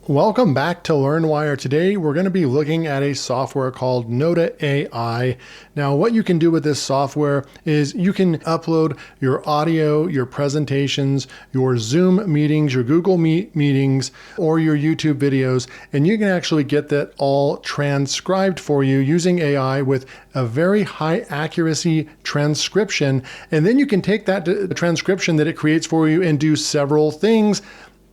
Welcome back to LearnWire. Today we're going to be looking at a software called Notta AI. Now what you can do with this software is you can upload your audio, your presentations, your Zoom meetings, your Google Meet meetings, or your YouTube videos, and you can actually get that all transcribed for you using AI with a very high accuracy transcription. And then you can take that transcription that it creates for you and do several things.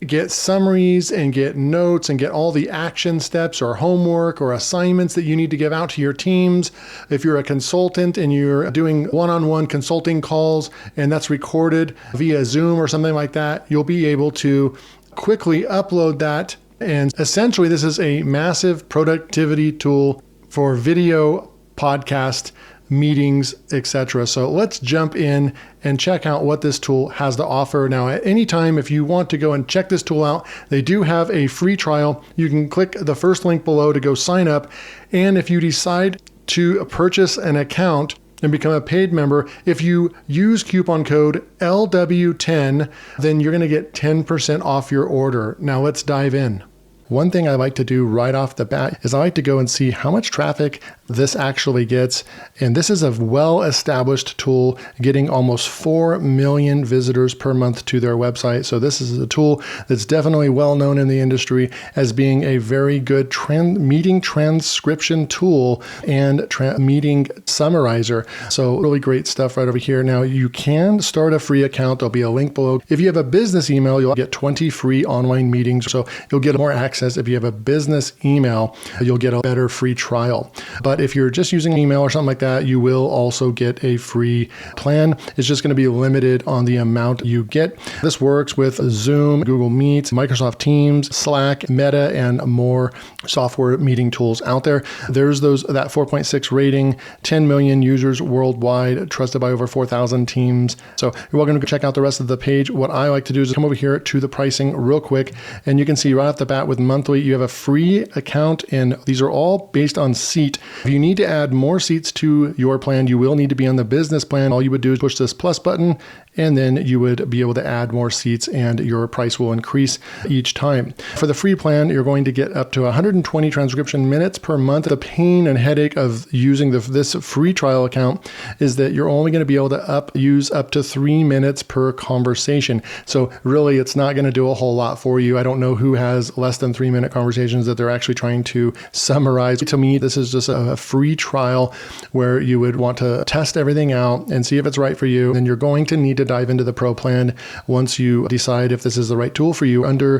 Get summaries and get notes and get all the action steps or homework or assignments that you need to give out to your teams. If you're a consultant and you're doing one-on-one consulting calls and that's recorded via Zoom or something like that, you'll be able to quickly upload that. And essentially, this is a massive productivity tool for video, podcast, meetings, etc. So let's jump in and check out what this tool has to offer. Now, at any time, if you want to go and check this tool out, they do have a free trial. You can click the first link below to go sign up. And if you decide to purchase an account and become a paid member, if you use coupon code LW10, then you're going to get 10% off your order. Now let's dive in. One thing I like to do right off the bat is I like to go and see how much traffic this actually gets. And this is a well-established tool getting almost 4 million visitors per month to their website. So this is a tool that's definitely well known in the industry as being a very good meeting transcription tool and meeting summarizer. So really great stuff right over here. Now you can start a free account. There'll be a link below. If you have a business email, you'll get 20 free online meetings. So you'll get more access. If you have a business email, you'll get a better free trial. But if you're just using email or something like that, you will also get a free plan. It's just going to be limited on the amount you get. This works with Zoom, Google Meet, Microsoft Teams, Slack, Meta, and more software meeting tools out there. There's that 4.6 rating, 10 million users worldwide, trusted by over 4,000 teams. So you're welcome to go check out the rest of the page. What I like to do is come over here to the pricing real quick, and you can see right off the bat with monthly, you have a free account, and these are all based on seat. If you need to add more seats to your plan, you will need to be on the business plan. All you would do is push this plus button, and then you would be able to add more seats and your price will increase each time. For the free plan, you're going to get up to 120 transcription minutes per month. The pain and headache of using this free trial account is that you're only going to be able to use up to 3 minutes per conversation. So really, it's not going to do a whole lot for you. I don't know who has less than 3-minute conversations that they're actually trying to summarize. To me, this is just a free trial where you would want to test everything out and see if it's right for you. Then you're going to need to dive into the Pro plan once you decide if this is the right tool for you. Under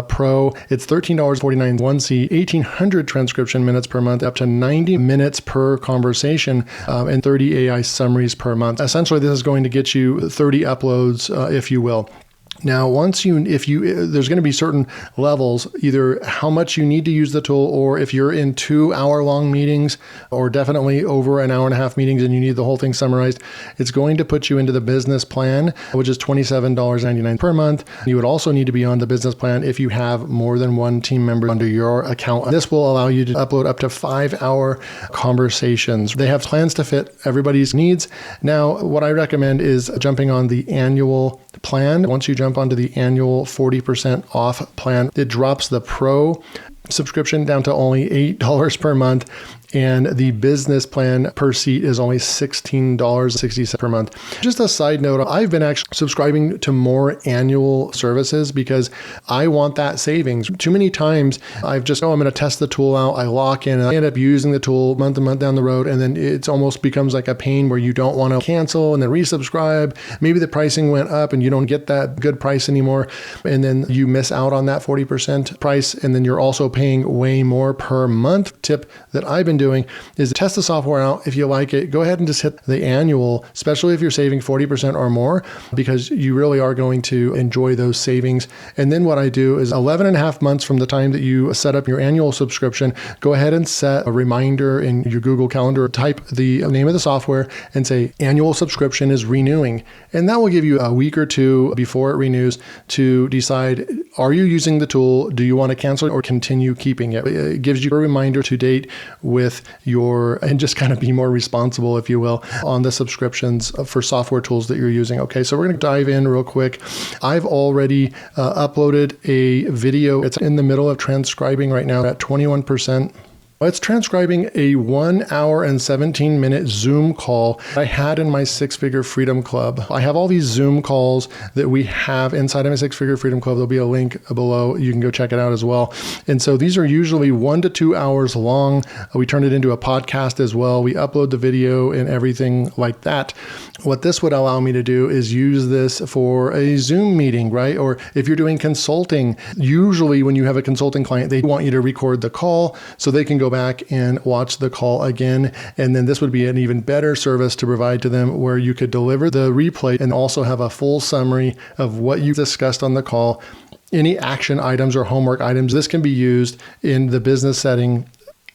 Pro, it's $13.49 one seat, 1,800 transcription minutes per month, up to 90 minutes per conversation, and 30 AI summaries per month. Essentially, this is going to get you 30 uploads, if you will. Now, there's going to be certain levels, either how much you need to use the tool, or if you're in 2-hour-long meetings, or definitely over an hour-and-a-half meetings and you need the whole thing summarized, it's going to put you into the business plan, which is $27.99 per month. You would also need to be on the business plan if you have more than one team member under your account. This will allow you to upload up to 5-hour conversations. They have plans to fit everybody's needs. Now, what I recommend is jumping on the annual plan. Once you jump onto the annual 40% off plan, it drops the Pro subscription down to only $8 per month. And the business plan per seat is only $16.60 per month. Just a side note, I've been actually subscribing to more annual services because I want that savings. Too many times I've just, I'm going to test the tool out. I lock in and I end up using the tool month to month down the road. And then it almost becomes like a pain where you don't want to cancel and then resubscribe. Maybe the pricing went up and you don't get that good price anymore. And then you miss out on that 40% price. And then you're also paying way more per month. Tip that I've been doing is test the software out. If you like it, go ahead and just hit the annual, especially if you're saving 40% or more, because you really are going to enjoy those savings. And then what I do is 11 and a half months from the time that you set up your annual subscription, go ahead and set a reminder in your Google Calendar, type the name of the software and say annual subscription is renewing. And that will give you a week or two before it renews to decide, are you using the tool? Do you want to cancel it or continue keeping it? It gives you a reminder to date with with and just kind of be more responsible, if you will, on the subscriptions for software tools that you're using. Okay, so we're going to dive in real quick. I've already uploaded a video. It's in the middle of transcribing right now at 21%. It's transcribing a 1 hour and 17-minute Zoom call I had in my Six-Figure Freedom Club. I have all these Zoom calls that we have inside of my Six-Figure Freedom Club. There'll be a link below. You can go check it out as well. And so these are usually 1 to 2 hours long. We turn it into a podcast as well. We upload the video and everything like that. What this would allow me to do is use this for a Zoom meeting, right? Or if you're doing consulting, usually when you have a consulting client, they want you to record the call so they can go back and watch the call again. And then this would be an even better service to provide to them where you could deliver the replay and also have a full summary of what you discussed on the call, any action items or homework items. This can be used in the business setting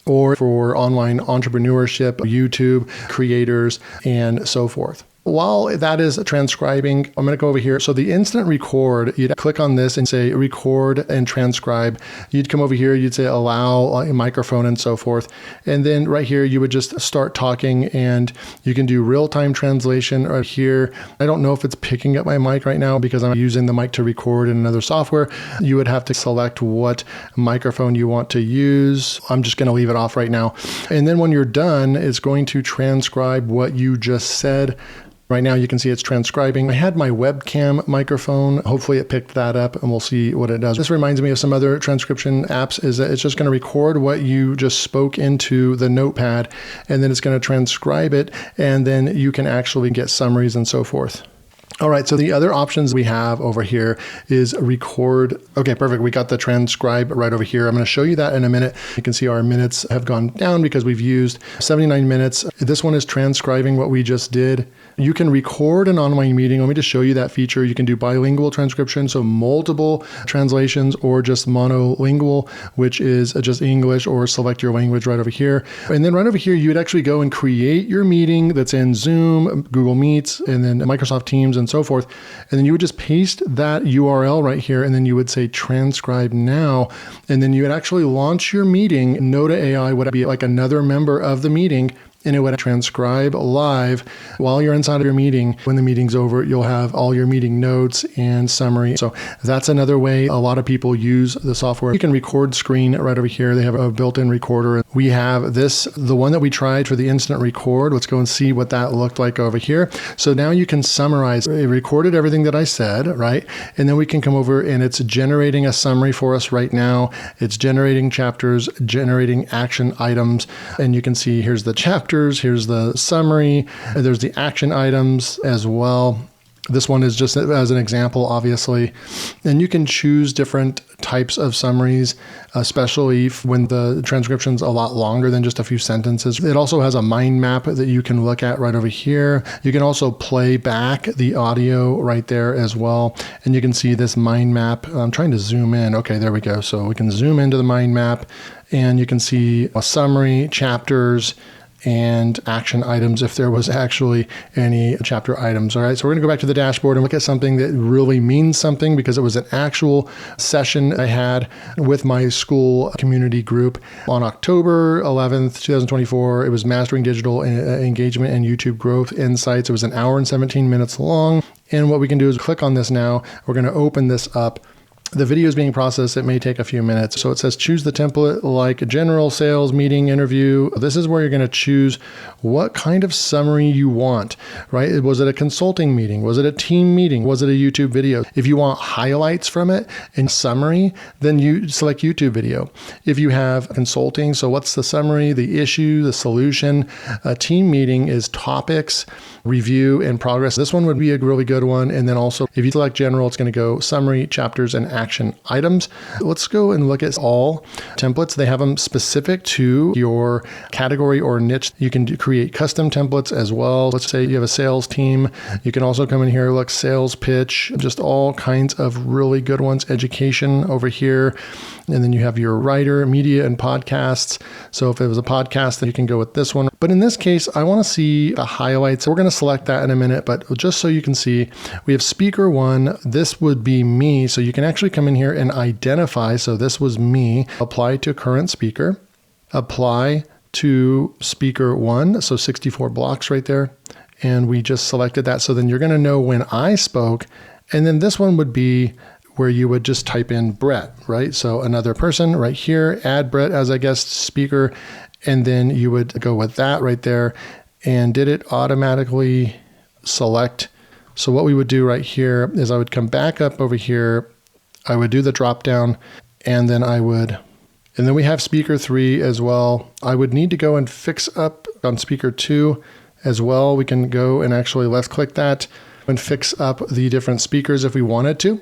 or for online entrepreneurship, YouTube creators, and so forth. While that is transcribing, I'm going to go over here. So the instant record, you'd click on this and say record and transcribe. You'd come over here, you'd say allow a microphone and so forth. And then right here, you would just start talking and you can do real-time translation right here. I don't know if it's picking up my mic right now because I'm using the mic to record in another software. You would have to select what microphone you want to use. I'm just going to leave it off right now. And then when you're done, it's going to transcribe what you just said. Right now you can see it's transcribing. I had my webcam microphone. Hopefully it picked that up and we'll see what it does. This reminds me of some other transcription apps is that it's just going to record what you just spoke into the notepad and then it's going to transcribe it and then you can actually get summaries and so forth. All right, so the other options we have over here is record. Okay, perfect. We got the transcribe right over here. I'm going to show you that in a minute. You can see our minutes have gone down because we've used 79 minutes. This one is transcribing what we just did. You can record an online meeting. Let me just show you that feature. You can do bilingual transcription, so multiple translations, or just monolingual, which is just English, or select your language right over here. And then right over here, you would actually go and create your meeting that's in Zoom, Google Meets, and then Microsoft Teams, and so forth. And then you would just paste that URL right here, and then you would say transcribe now. And then you would actually launch your meeting. Notta AI would be like another member of the meeting, and it would transcribe live while you're inside of your meeting. When the meeting's over, you'll have all your meeting notes and summary. So that's another way a lot of people use the software. You can record screen right over here. They have a built-in recorder. We have this, the one that we tried for the instant record. Let's go and see what that looked like over here. So now you can summarize. It recorded everything that I said, right? And then we can come over and it's generating a summary for us right now. It's generating chapters, generating action items. And you can see here's the chapter. Here's the summary. There's the action items as well. This one is just as an example, obviously. And you can choose different types of summaries, especially when the transcription's a lot longer than just a few sentences. It also has a mind map that you can look at right over here. You can also play back the audio right there as well. And you can see this mind map. I'm trying to zoom in. Okay, there we go. So we can zoom into the mind map and you can see a summary, chapters, and action items if there was actually any chapter items. All right, so we're gonna go back to the dashboard and look at something that really means something because it was an actual session I had with my school community group on October 11th, 2024. It was Mastering Digital Engagement and YouTube Growth Insights. It was an hour and 17 minutes long. And what we can do is click on this now. We're gonna open this up. The video is being processed. It may take a few minutes. So it says choose the template like general, sales, meeting, interview. This is where you're going to choose what kind of summary you want, right? Was it a consulting meeting? Was it a team meeting? Was it a YouTube video? If you want highlights from it and summary, then you select YouTube video. If you have consulting, so what's the summary, the issue, the solution? A team meeting is topics, review, and progress. This one would be a really good one. And then also if you select general, it's going to go summary, chapters, and action items. Let's go and look at all templates. They have them specific to your category or niche. You can create custom templates as well. Let's say you have a sales team. You can also come in here, look, sales pitch, just all kinds of really good ones. Education over here. And then you have your writer, media, and podcasts. So if it was a podcast, then you can go with this one. But in this case, I want to see the highlights. We're going to select that in a minute, but just so you can see, we have speaker one. This would be me. So you can actually come in here and identify. So this was me. Apply to current speaker. Apply to speaker 1, so 64 blocks right there. And we just selected that. So then you're going to know when I spoke. And then this one would be where you would just type in Brett, right? So another person right here, add Brett as a guest speaker. And then you would go with that right there. And did it automatically select? So what we would do right here is I would come back up over here. I would do the drop down, and then and then we have speaker 3 as well. I would need to go and fix up on speaker 2 as well. We can go and actually left click that and fix up the different speakers if we wanted to.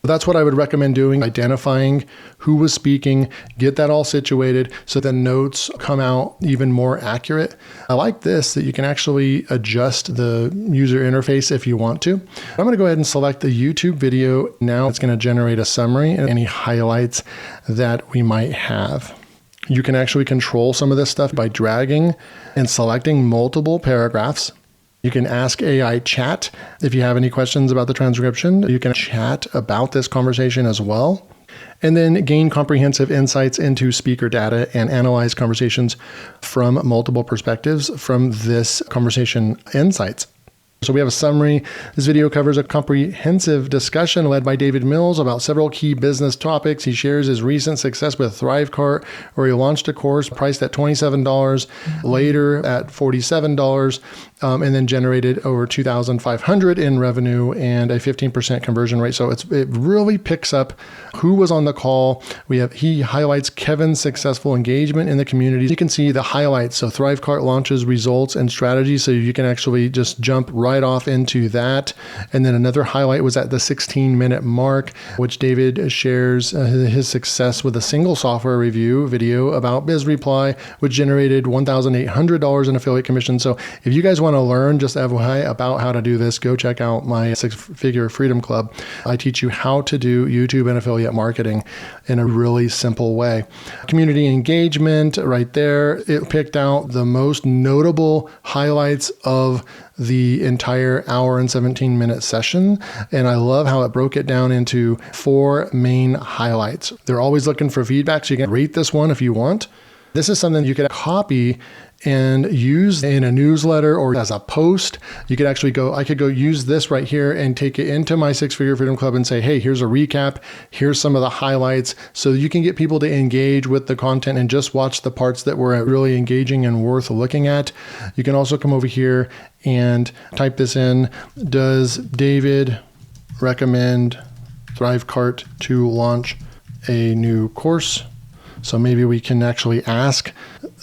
That's what I would recommend doing, identifying who was speaking, get that all situated so the notes come out even more accurate. I like this, that you can actually adjust the user interface if you want to. I'm going to go ahead and select the YouTube video. Now it's going to generate a summary and any highlights that we might have. You can actually control some of this stuff by dragging and selecting multiple paragraphs. You can ask AI chat if you have any questions about the transcription. You can chat about this conversation as well. And then gain comprehensive insights into speaker data and analyze conversations from multiple perspectives from this conversation insights. So we have a summary. This video covers a comprehensive discussion led by David Mills about several key business topics. He shares his recent success with ThriveCart, where he launched a course priced at $27, later at $47, and then generated over $2,500 in revenue and a 15% conversion rate. So it really picks up who was on the call. He highlights Kevin's successful engagement in the community. You can see the highlights. So ThriveCart launches results and strategies. So you can actually just jump right off into that. And then another highlight was at the 16-minute mark, which David shares his success with a single software review video about BizReply, which generated $1,800 in affiliate commission. So if you guys want to learn just FYI about how to do this, go check out my 6-Figure Freedom Club. I teach you how to do YouTube and affiliate marketing in a really simple way. Community engagement right there. It picked out the most notable highlights of the entire hour and 17-minute session. And I love how it broke it down into 4 main highlights. They're always looking for feedback, so you can rate this one if you want. This is something you could copy and use in a newsletter or as a post. You could actually I could go use this right here and take it into my 6-Figure Freedom Club and say, hey, here's a recap. Here's some of the highlights. So you can get people to engage with the content and just watch the parts that were really engaging and worth looking at. You can also come over here and type this in. Does David recommend ThriveCart to launch a new course? So maybe we can actually ask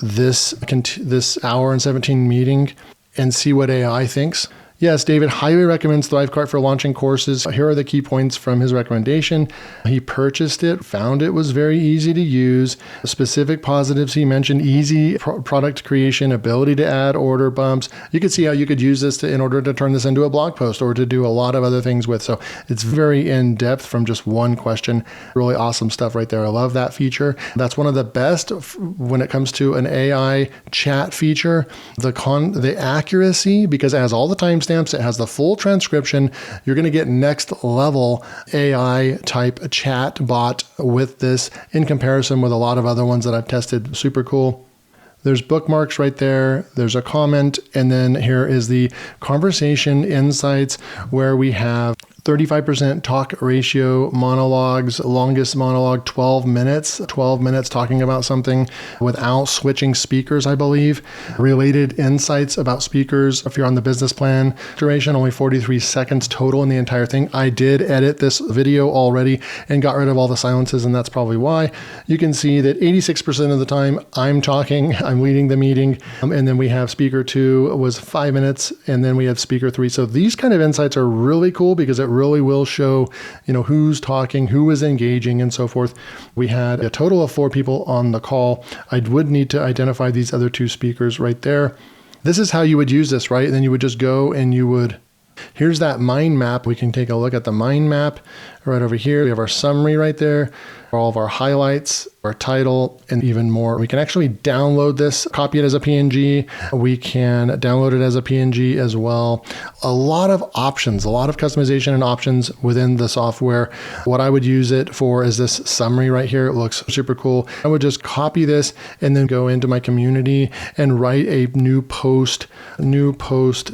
this hour and 17 meeting and see what AI thinks. Yes, David highly recommends ThriveCart for launching courses. Here are the key points from his recommendation. He purchased it, found it was very easy to use. Specific positives he mentioned: easy product creation, ability to add order bumps. You could see how you could use this in order to turn this into a blog post or to do a lot of other things with. So it's very in-depth from just one question. Really awesome stuff right there. I love that feature. That's one of the best when it comes to an AI chat feature. The accuracy, because it has all the timestamps, it has the full transcription. You're going to get next level AI type chat bot with this in comparison with a lot of other ones that I've tested. Super cool. There's bookmarks right there. There's a comment. And then here is the conversation insights, where we have 35% talk ratio monologues, longest monologue, 12 minutes talking about something without switching speakers, I believe. Related insights about speakers. If you're on the business plan, duration, only 43 seconds total in the entire thing. I did edit this video already and got rid of all the silences, and that's probably why. You can see that 86% of the time I'm talking, I'm leading the meeting. And then we have speaker 2 was 5 minutes, and then we have speaker 3. So these kind of insights are really cool because it really will show, who's talking, who is engaging, and so forth. We had a total of 4 people on the call. I would need to identify these other 2 speakers right there. This is how you would use this, right? And then you would just go and here's that mind map. We can take a look at the mind map right over here. We have our summary right there. all of our highlights, our title, and even more. We can actually download this, copy it as a PNG. We can download it as a PNG as well. A lot of options, a lot of customization and options within the software. What I would use it for is this summary right here. It looks super cool. I would just copy this and then go into my community and write a new post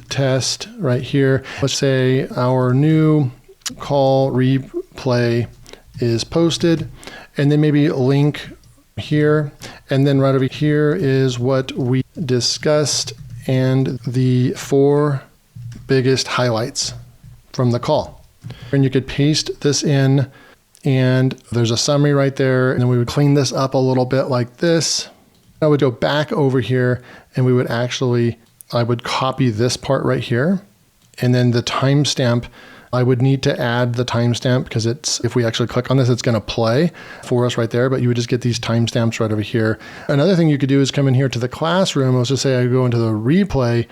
test right here. Let's say our new call replay is posted, and then maybe link here, and then right over here is what we discussed and the 4 biggest highlights from the call. And you could paste this in, and there's a summary right there, and then we would clean this up a little bit like this. I would go back over here, and I would copy this part right here, and then the timestamp, I would need to add the timestamp because if we actually click on this, it's going to play for us right there, but you would just get these timestamps right over here. Another thing you could do is come in here to the classroom. Let's just say I go into the replay,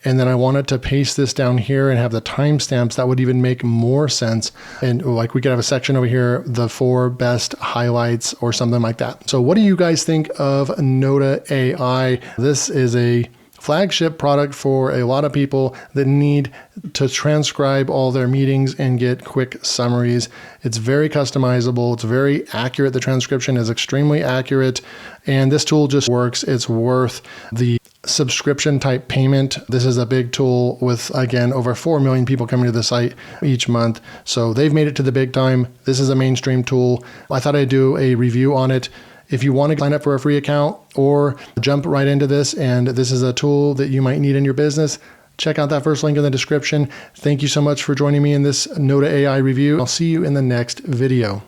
and then I wanted to paste this down here and have the timestamps. That would even make more sense. And like we could have a section over here, the 4 best highlights or something like that. So what do you guys think of Notta AI? This is a flagship product for a lot of people that need to transcribe all their meetings and get quick summaries. It's very customizable. It's very accurate. The transcription is extremely accurate, and this tool just works. It's worth the subscription type payment. This is a big tool with, again, over 4 million people coming to the site each month. So they've made it to the big time. This is a mainstream tool. I thought I'd do a review on it. If you want to sign up for a free account or jump right into this, and this is a tool that you might need in your business, check out that first link in the description. Thank you so much for joining me in this Notta AI review. I'll see you in the next video.